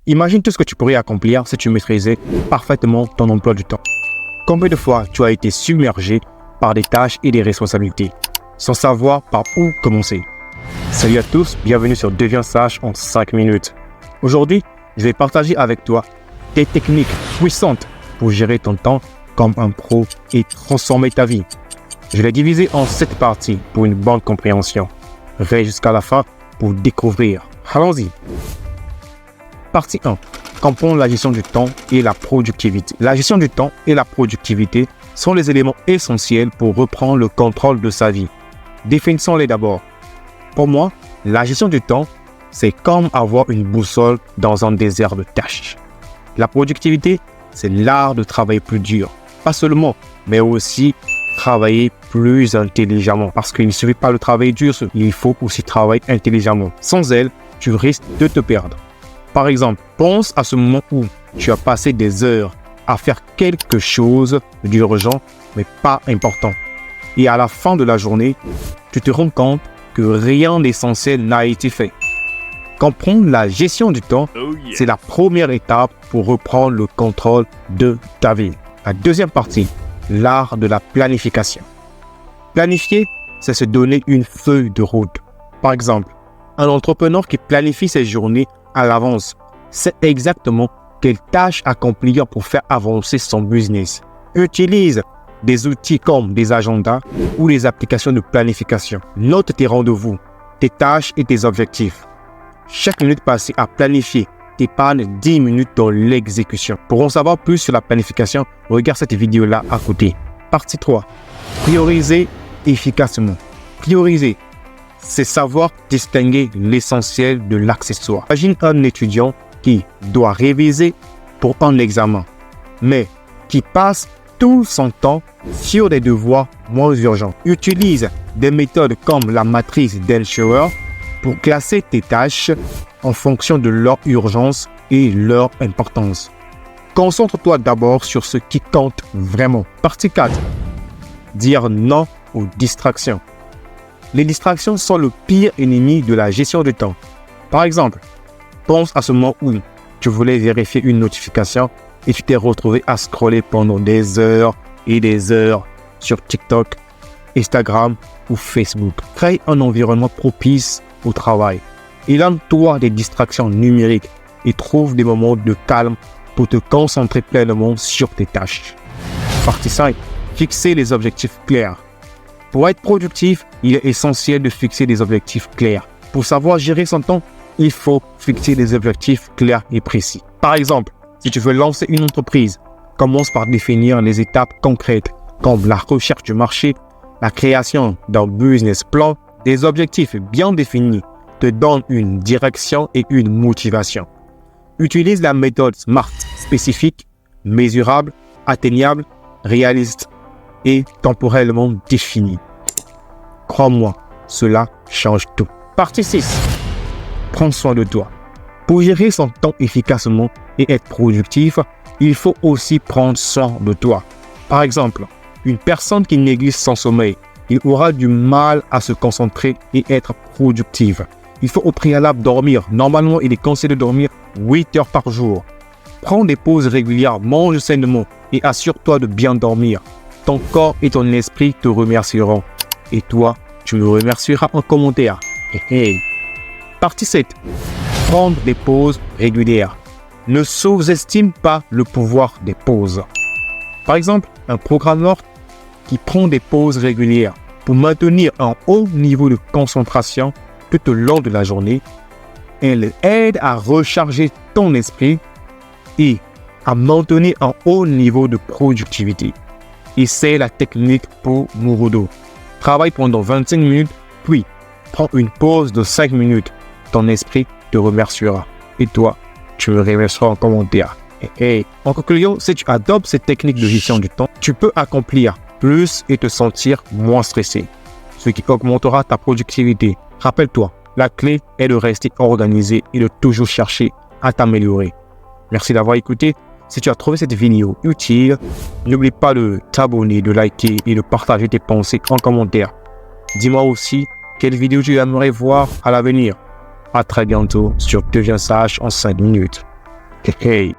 Imagine tout ce que tu pourrais accomplir si tu maîtrisais parfaitement ton emploi du temps. Combien de fois tu as été submergé par des tâches et des responsabilités, sans savoir par où commencer? Salut à tous, bienvenue sur Deviens sage en 5 minutes. Aujourd'hui, je vais partager avec toi des techniques puissantes pour gérer ton temps comme un pro et transformer ta vie. Je l'ai divisé en 7 parties pour une bonne compréhension. Reste jusqu'à la fin pour découvrir. Allons-y. Partie 1. Comprendre la gestion du temps et la productivité. La gestion du temps et la productivité sont les éléments essentiels pour reprendre le contrôle de sa vie. Définissons-les d'abord. Pour moi, la gestion du temps, c'est comme avoir une boussole dans un désert de tâches. La productivité, c'est l'art de travailler plus dur. Pas seulement, mais aussi travailler plus intelligemment. Parce qu'il ne suffit pas de travailler dur, il faut aussi travailler intelligemment. Sans elle, tu risques de te perdre. Par exemple, pense à ce moment où tu as passé des heures à faire quelque chose d'urgent, mais pas important. Et à la fin de la journée, tu te rends compte que rien d'essentiel n'a été fait. Comprendre la gestion du temps, c'est la première étape pour reprendre le contrôle de ta vie. La deuxième partie, l'art de la planification. Planifier, c'est se donner une feuille de route. Par exemple, un entrepreneur qui planifie ses journées à l'avance sait exactement quelles tâches accomplir pour faire avancer son business. Utilise des outils comme des agendas ou des applications de planification. Note tes rendez-vous, tes tâches et tes objectifs. Chaque minute passée à planifier t'épargne 10 minutes dans l'exécution. Pour en savoir plus sur la planification, regarde cette vidéo-là à côté. Partie 3. Prioriser efficacement. Prioriser, c'est savoir distinguer l'essentiel de l'accessoire. Imagine un étudiant qui doit réviser pour un examen, mais qui passe tout son temps sur des devoirs moins urgents. Utilise des méthodes comme la matrice d'Eisenhower pour classer tes tâches en fonction de leur urgence et leur importance. Concentre-toi d'abord sur ce qui compte vraiment. Partie 4. Dire non aux distractions. Les distractions sont le pire ennemi de la gestion du temps. Par exemple, pense à ce moment où tu voulais vérifier une notification et tu t'es retrouvé à scroller pendant des heures et des heures sur TikTok, Instagram ou Facebook. Crée un environnement propice au travail. Éloigne-toi des distractions numériques et trouve des moments de calme pour te concentrer pleinement sur tes tâches. Partie 5. Fixer les objectifs clairs. Pour être productif, il est essentiel de fixer des objectifs clairs. Pour savoir gérer son temps, il faut fixer des objectifs clairs et précis. Par exemple, si tu veux lancer une entreprise, commence par définir les étapes concrètes comme la recherche du marché, la création d'un business plan. Des objectifs bien définis te donnent une direction et une motivation. Utilise la méthode SMART, spécifique, mesurable, atteignable, réaliste et temporellement définie. Crois-moi, cela change tout. Partie 6. Prends soin de toi. Pour gérer son temps efficacement et être productif, il faut aussi prendre soin de toi. Par exemple, une personne qui néglige son sommeil, il aura du mal à se concentrer et être productive. Il faut au préalable dormir. Normalement, il est conseillé de dormir 8 heures par jour. Prends des pauses régulières, mange sainement et assure-toi de bien dormir. Ton corps et ton esprit te remercieront. Et toi, tu le remercieras en commentaire. Partie 7. Prendre des pauses régulières. Ne sous-estime pas le pouvoir des pauses. Par exemple, un programmeur qui prend des pauses régulières pour maintenir un haut niveau de concentration tout au long de la journée, elle aide à recharger ton esprit et à maintenir un haut niveau de productivité. Et c'est la technique Pomodoro. Travaille pendant 25 minutes, puis prends une pause de 5 minutes. Ton esprit te remerciera. Et toi, tu me remercieras en commentaire. En conclusion, si tu adoptes cette technique de gestion du temps, tu peux accomplir plus et te sentir moins stressé, ce qui augmentera ta productivité. Rappelle-toi, la clé est de rester organisé et de toujours chercher à t'améliorer. Merci d'avoir écouté. Si tu as trouvé cette vidéo utile, n'oublie pas de t'abonner, de liker et de partager tes pensées en commentaire. Dis-moi aussi quelle vidéo tu aimerais voir à l'avenir. À très bientôt sur Deviens sage en 5 minutes. Hey.